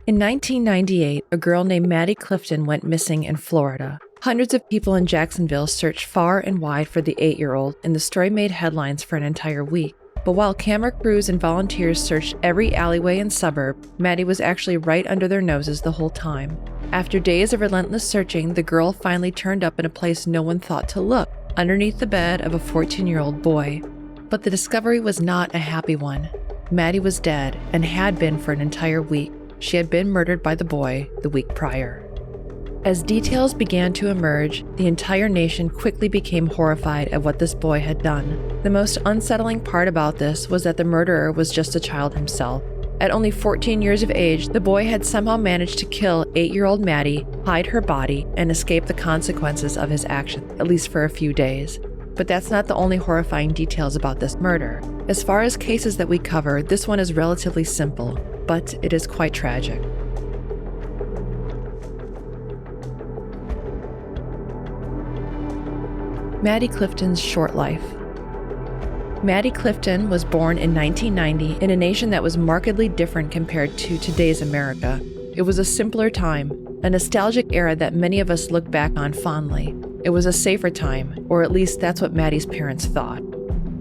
In 1998, a girl named Maddie Clifton went missing in Florida. Hundreds of people in Jacksonville searched far and wide for the 8-year-old, and the story made headlines for an entire week. But while camera crews and volunteers searched every alleyway and suburb, Maddie was actually right under their noses the whole time. After days of relentless searching, the girl finally turned up in a place no one thought to look, underneath the bed of a 14-year-old boy. But the discovery was not a happy one. Maddie was dead and had been for an entire week. She had been murdered by the boy the week prior. As details began to emerge, the entire nation quickly became horrified at what this boy had done. The most unsettling part about this was that the murderer was just a child himself. At only 14 years of age, the boy had somehow managed to kill 8-year-old Maddie, hide her body, and escape the consequences of his actions, at least for a few days. But that's not the only horrifying details about this murder. As far as cases that we cover, this one is relatively simple, but it is quite tragic. Maddie Clifton's short life. Maddie Clifton was born in 1990 in a nation that was markedly different compared to today's America. It was a simpler time, a nostalgic era that many of us look back on fondly. It was a safer time, or at least that's what Maddie's parents thought.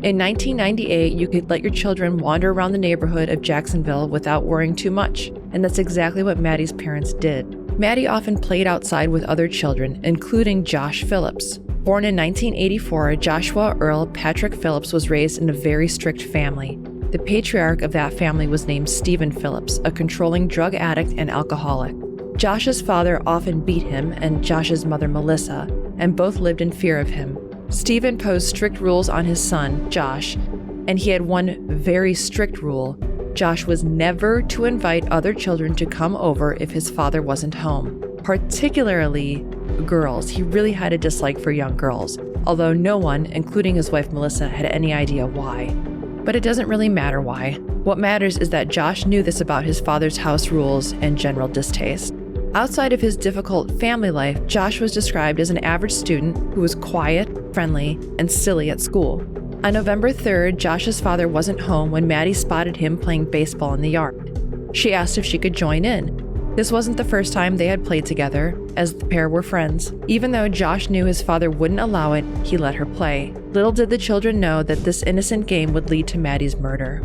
In 1998, you could let your children wander around the neighborhood of Jacksonville without worrying too much, and that's exactly what Maddie's parents did. Maddie often played outside with other children, including Josh Phillips. Born in 1984, Joshua Earl Patrick Phillips was raised in a very strict family. The patriarch of that family was named Stephen Phillips, a controlling drug addict and alcoholic. Josh's father often beat him and Josh's mother Melissa, and both lived in fear of him. Steve imposed strict rules on his son, Josh, and he had one very strict rule. Josh was never to invite other children to come over if his father wasn't home, particularly girls. He really had a dislike for young girls, although no one, including his wife Melissa, had any idea why. But it doesn't really matter why. What matters is that Josh knew this about his father's house rules and general distaste. Outside of his difficult family life, Josh was described as an average student who was quiet, friendly, and silly at school. On November 3rd, Josh's father wasn't home when Maddie spotted him playing baseball in the yard. She asked if she could join in. This wasn't the first time they had played together, as the pair were friends. Even though Josh knew his father wouldn't allow it, he let her play. Little did the children know that this innocent game would lead to Maddie's murder.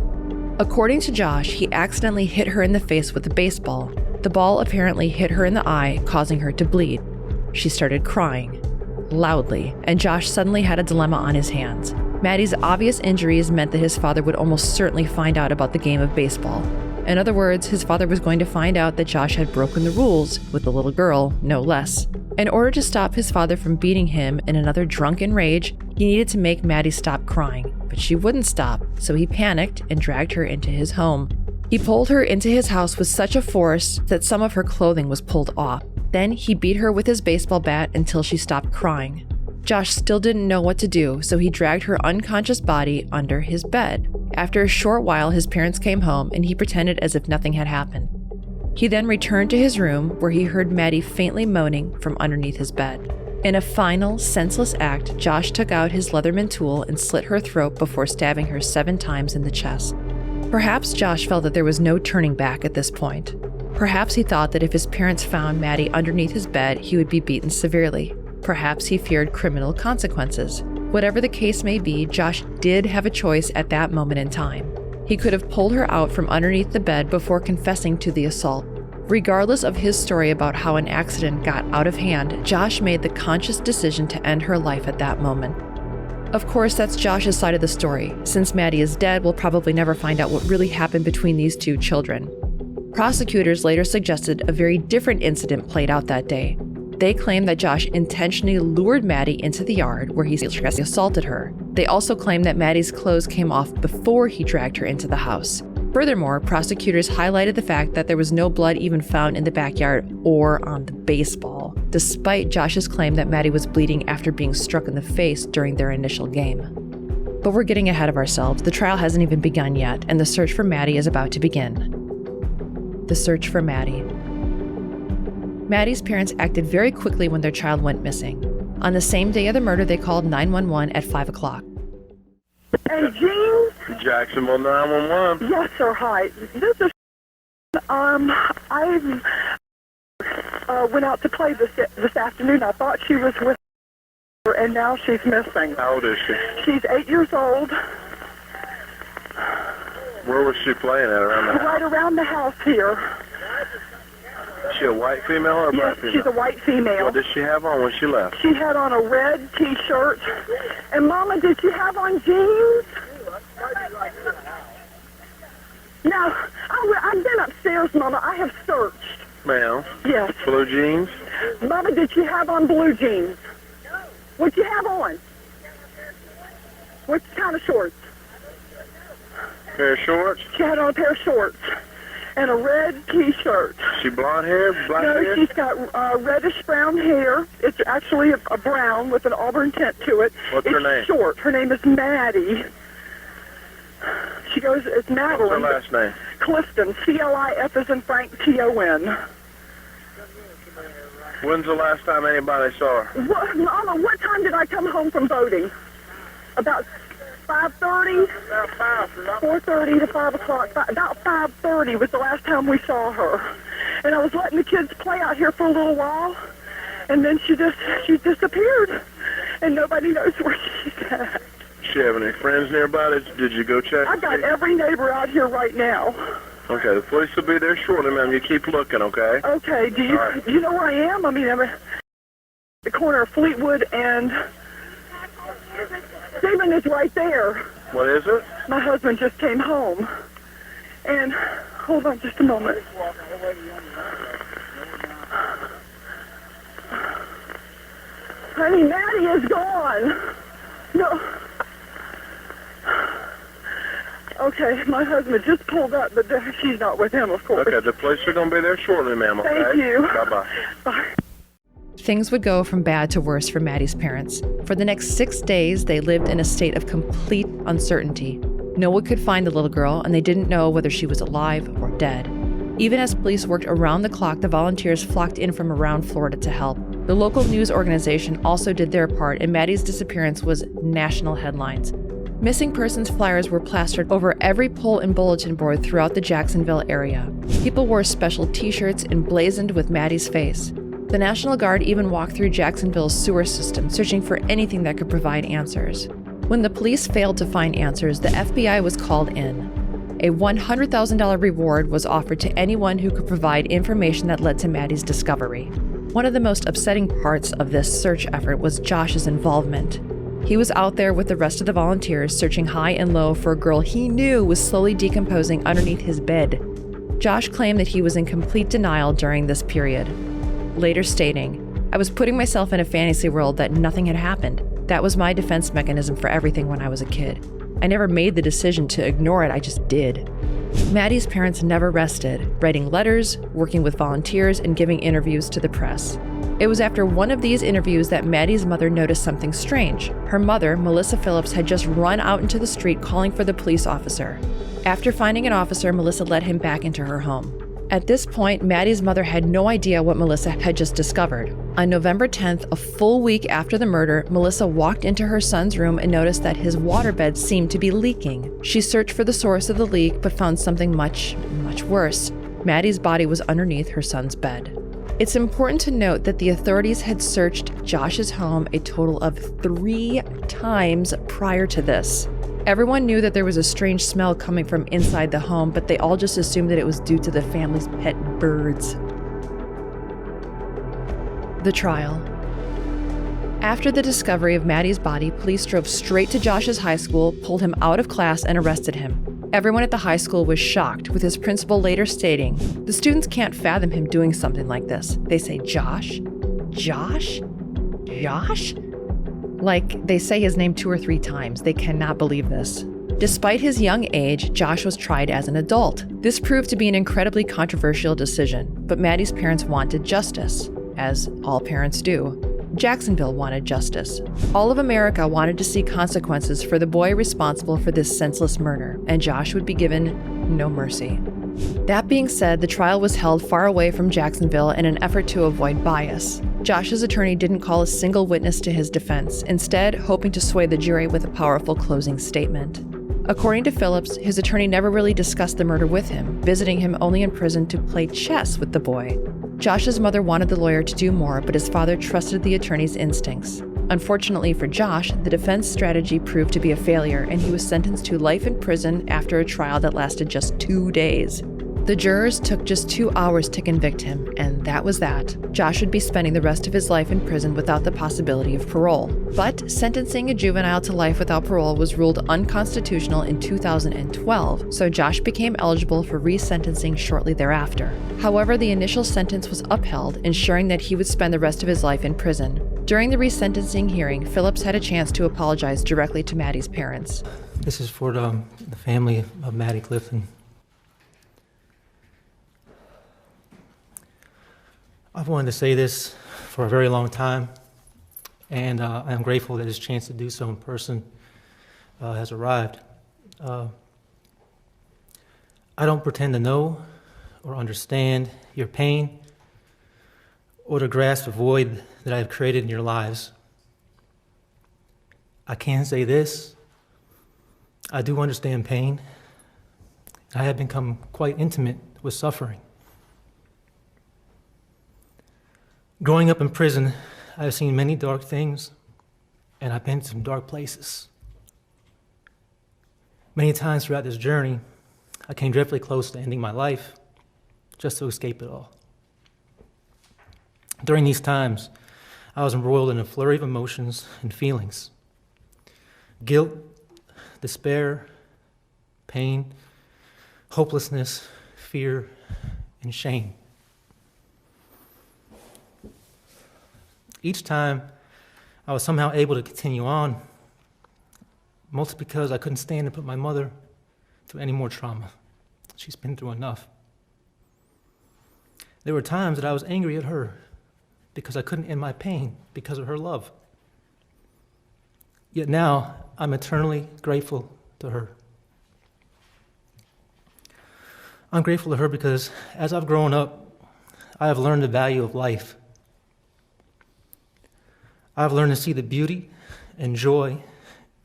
According to Josh, he accidentally hit her in the face with a baseball. The ball apparently hit her in the eye, causing her to bleed. She started crying, loudly, and Josh suddenly had a dilemma on his hands. Maddie's obvious injuries meant that his father would almost certainly find out about the game of baseball. In other words, his father was going to find out that Josh had broken the rules with the little girl, no less. In order to stop his father from beating him in another drunken rage, he needed to make Maddie stop crying, but she wouldn't stop, so he panicked and dragged her into his home. He pulled her into his house with such a force that some of her clothing was pulled off. Then he beat her with his baseball bat until she stopped crying. Josh still didn't know what to do, so he dragged her unconscious body under his bed. After a short while, his parents came home and he pretended as if nothing had happened. He then returned to his room where he heard Maddie faintly moaning from underneath his bed. In a final, senseless act, Josh took out his Leatherman tool and slit her throat before stabbing her 7 times in the chest. Perhaps Josh felt that there was no turning back at this point. Perhaps he thought that if his parents found Maddie underneath his bed, he would be beaten severely. Perhaps he feared criminal consequences. Whatever the case may be, Josh did have a choice at that moment in time. He could have pulled her out from underneath the bed before confessing to the assault. Regardless of his story about how an accident got out of hand, Josh made the conscious decision to end her life at that moment. Of course, that's Josh's side of the story. Since Maddie is dead, we'll probably never find out what really happened between these two children. Prosecutors later suggested a very different incident played out that day. They claimed that Josh intentionally lured Maddie into the yard where he assaulted her. They also claimed that Maddie's clothes came off before he dragged her into the house. Furthermore, prosecutors highlighted the fact that there was no blood even found in the backyard or on the baseball, despite Josh's claim that Maddie was bleeding after being struck in the face during their initial game. But we're getting ahead of ourselves. The trial hasn't even begun yet, and the search for Maddie is about to begin. The search for Maddie. Maddie's parents acted very quickly when their child went missing. On the same day of the murder, they called 911 at 5 o'clock. Hey, Gene? Jacksonville 911. Yes, sir. Hi. This is... I went out to play this afternoon. I thought she was with her, and now she's missing. How old is she? She's 8 years old. Where was she playing at around the house? Right around the house here. Is she a white female or a black female? Yes, she's a white female. What did she have on when she left? She had on a red T-shirt. And, Mama, did she have on jeans? No, I've been upstairs, Mama. I have searched. Ma'am? Yes. Blue jeans? Mama, did she have on blue jeans? What'd you have on? What kind of shorts? Pair of shorts? She had on a pair of shorts and a red T-shirt. She blonde hair, black hair? No, she's got reddish brown hair. It's actually a brown with an auburn tint to it. What's her name? It's short. Her name is Maddie. She goes, it's Madeline. What's her last name? Clifton, C-L-I-F as in Frank, T-O-N. When's the last time anybody saw her? Mama, what time did I come home from boating? About 5:30? About 4:30 to 5 o'clock. About 5:30 was the last time we saw her. And I was letting the kids play out here for a little while, and then she disappeared, and nobody knows where she's at. Does she have any friends nearby? Did you go check? I got every neighbor out here right now. Okay, the police will be there shortly, ma'am. You keep looking, okay? Okay, do you know where I am? I mean, I'm at the corner of Fleetwood and Stephen is right there. What is it? My husband just came home. And, hold on just a moment. Honey, Maddie is gone. No. Okay, my husband just pulled up, but she's not with him, of course. Okay, the police are going to be there shortly, ma'am, okay? Thank you. Bye-bye. Bye. Things would go from bad to worse for Maddie's parents. For the next 6 days, they lived in a state of complete uncertainty. No one could find the little girl, and they didn't know whether she was alive or dead. Even as police worked around the clock, the volunteers flocked in from around Florida to help. The local news organization also did their part, and Maddie's disappearance was national headlines. Missing persons flyers were plastered over every pole and bulletin board throughout the Jacksonville area. People wore special t-shirts emblazoned with Maddie's face. The National Guard even walked through Jacksonville's sewer system, searching for anything that could provide answers. When the police failed to find answers, the FBI was called in. A $100,000 reward was offered to anyone who could provide information that led to Maddie's discovery. One of the most upsetting parts of this search effort was Josh's involvement. He was out there with the rest of the volunteers, searching high and low for a girl he knew was slowly decomposing underneath his bed. Josh claimed that he was in complete denial during this period, later stating, "I was putting myself in a fantasy world that nothing had happened. That was my defense mechanism for everything when I was a kid. I never made the decision to ignore it, I just did." Maddie's parents never rested, writing letters, working with volunteers, and giving interviews to the press. It was after one of these interviews that Maddie's mother noticed something strange. Her mother, Melissa Phillips, had just run out into the street calling for the police officer. After finding an officer, Melissa led him back into her home. At this point, Maddie's mother had no idea what Melissa had just discovered. On November 10th, a full week after the murder, Melissa walked into her son's room and noticed that his waterbed seemed to be leaking. She searched for the source of the leak, but found something much worse. Maddie's body was underneath her son's bed. It's important to note that the authorities had searched Josh's home a total of 3 times prior to this. Everyone knew that there was a strange smell coming from inside the home, but they all just assumed that it was due to the family's pet birds. The trial. After the discovery of Maddie's body, police drove straight to Josh's high school, pulled him out of class, and arrested him. Everyone at the high school was shocked, with his principal later stating, "The students can't fathom him doing something like this. They say, Josh? Josh? Josh?" Like, they say his name 2 or 3 times. They cannot believe this. Despite his young age, Josh was tried as an adult. This proved to be an incredibly controversial decision, but Maddie's parents wanted justice, as all parents do. Jacksonville wanted justice. All of America wanted to see consequences for the boy responsible for this senseless murder, and Josh would be given no mercy. That being said, the trial was held far away from Jacksonville in an effort to avoid bias. Josh's attorney didn't call a single witness to his defense, instead hoping to sway the jury with a powerful closing statement. According to Phillips, his attorney never really discussed the murder with him, visiting him only in prison to play chess with the boy. Josh's mother wanted the lawyer to do more, but his father trusted the attorney's instincts. Unfortunately for Josh, the defense strategy proved to be a failure, and he was sentenced to life in prison after a trial that lasted just 2 days. The jurors took just 2 hours to convict him, and that was that. Josh would be spending the rest of his life in prison without the possibility of parole. But sentencing a juvenile to life without parole was ruled unconstitutional in 2012, so Josh became eligible for resentencing shortly thereafter. However, the initial sentence was upheld, ensuring that he would spend the rest of his life in prison. During the resentencing hearing, Phillips had a chance to apologize directly to Maddie's parents. This is for the family of Maddie Clifton. I've wanted to say this for a very long time, and I'm grateful that this chance to do so in person has arrived. I don't pretend to know or understand your pain or to grasp the void that I have created in your lives. I can say this: I do understand pain. I have become quite intimate with suffering. Growing up in prison, I have seen many dark things, and I've been to some dark places. Many times throughout this journey, I came dreadfully close to ending my life just to escape it all. During these times, I was embroiled in a flurry of emotions and feelings: guilt, despair, pain, hopelessness, fear, and shame. Each time, I was somehow able to continue on, mostly because I couldn't stand to put my mother through any more trauma. She's been through enough. There were times that I was angry at her because I couldn't end my pain because of her love. Yet now, I'm eternally grateful to her. I'm grateful to her because as I've grown up, I have learned the value of life. I've learned to see the beauty and joy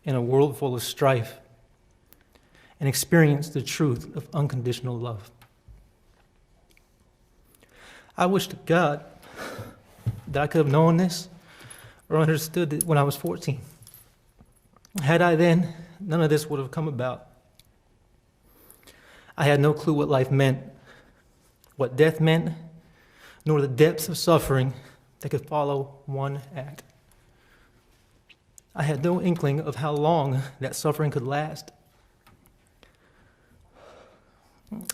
in a world full of strife and experience the truth of unconditional love. I wish to God that I could have known this or understood it when I was 14. Had I then, none of this would have come about. I had no clue what life meant, what death meant, nor the depths of suffering that could follow one act. I had no inkling of how long that suffering could last.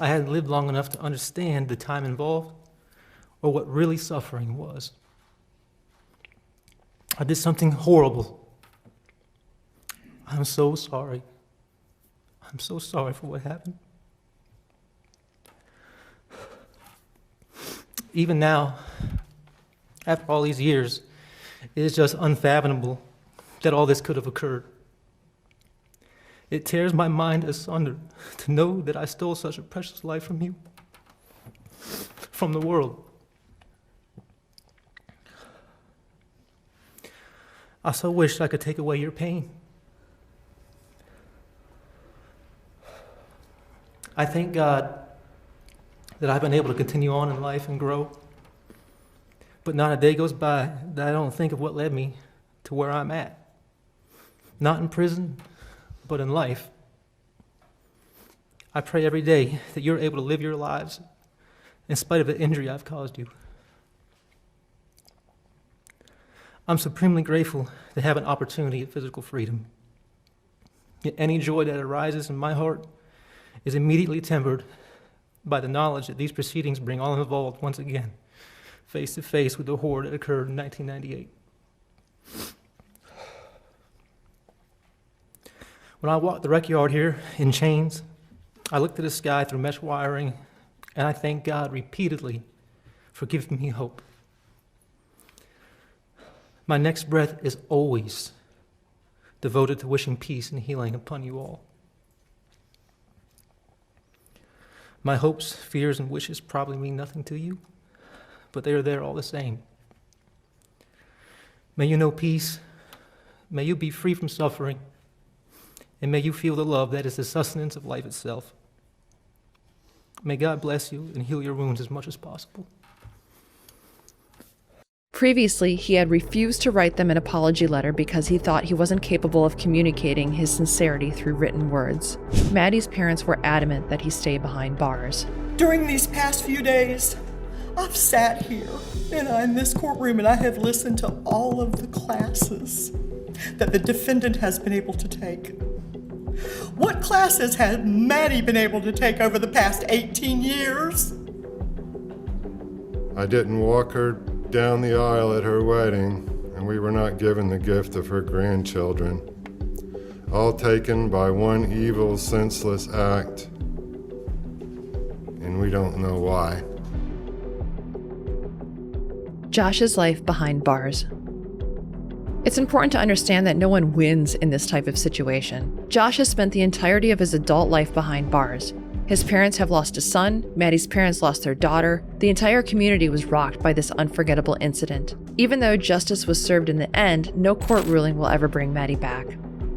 I hadn't lived long enough to understand the time involved or what really suffering was. I did something horrible. I'm so sorry. I'm so sorry for what happened. Even now, after all these years, it is just unfathomable that all this could have occurred. It tears my mind asunder to know that I stole such a precious life from you, from the world. I so wish I could take away your pain. I thank God that I've been able to continue on in life and grow, but not a day goes by that I don't think of what led me to where I'm at. Not in prison, but in life. I pray every day that you're able to live your lives in spite of the injury I've caused you. I'm supremely grateful to have an opportunity at physical freedom. Yet any joy that arises in my heart is immediately tempered by the knowledge that these proceedings bring all involved once again, face to face with the horror that occurred in 1998. When I walked the rec yard here in chains, I looked at the sky through mesh wiring, and I thank God repeatedly for giving me hope. My next breath is always devoted to wishing peace and healing upon you all. My hopes, fears, and wishes probably mean nothing to you, but they are there all the same. May you know peace. May you be free from suffering. and may you feel the love that is the sustenance of life itself. May God bless you and heal your wounds as much as possible. Previously, he had refused to write them an apology letter because he thought he wasn't capable of communicating his sincerity through written words. Maddie's parents were adamant that he stay behind bars. During these past few days, I've sat here in this courtroom and I have listened to all of the classes that the defendant has been able to take. What classes has Maddie been able to take over the past 18 years? I didn't walk her down the aisle at her wedding, and we were not given the gift of her grandchildren, all taken by one evil, senseless act, and we don't know why. Josh's life behind bars. It's important to understand that no one wins in this type of situation. Josh has spent the entirety of his adult life behind bars. His parents have lost a son, Maddie's parents lost their daughter. The entire community was rocked by this unforgettable incident. Even though justice was served in the end, no court ruling will ever bring Maddie back.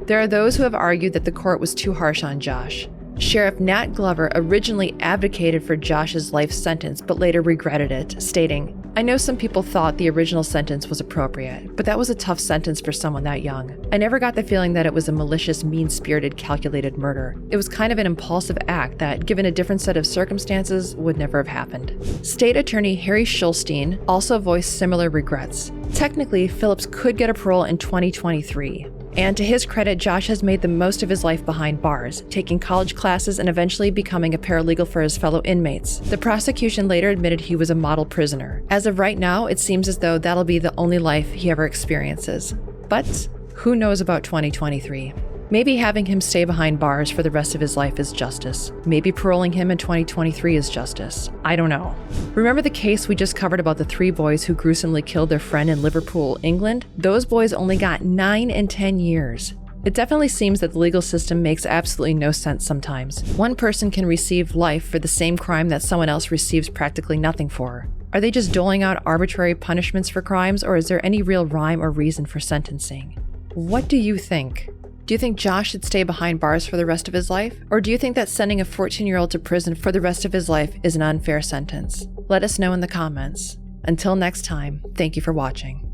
There are those who have argued that the court was too harsh on Josh. Sheriff Nat Glover originally advocated for Josh's life sentence, but later regretted it, stating, "I know some people thought the original sentence was appropriate, but that was a tough sentence for someone that young. I never got the feeling that it was a malicious, mean-spirited, calculated murder. It was kind of an impulsive act that, given a different set of circumstances, would never have happened." State Attorney Harry Schulstein also voiced similar regrets. Technically, Phillips could get a parole in 2023. And to his credit, Josh has made the most of his life behind bars, taking college classes and eventually becoming a paralegal for his fellow inmates. The prosecution later admitted he was a model prisoner. As of right now, it seems as though that'll be the only life he ever experiences. But who knows about 2023? Maybe having him stay behind bars for the rest of his life is justice. Maybe paroling him in 2023 is justice. I don't know. Remember the case we just covered about the 3 boys who gruesomely killed their friend in Liverpool, England? Those boys only got 9 and 10 years. It definitely seems that the legal system makes absolutely no sense sometimes. One person can receive life for the same crime that someone else receives practically nothing for. Are they just doling out arbitrary punishments for crimes, or is there any real rhyme or reason for sentencing? What do you think? Do you think Josh should stay behind bars for the rest of his life? Or do you think that sending a 14-year-old to prison for the rest of his life is an unfair sentence? Let us know in the comments. Until next time, thank you for watching.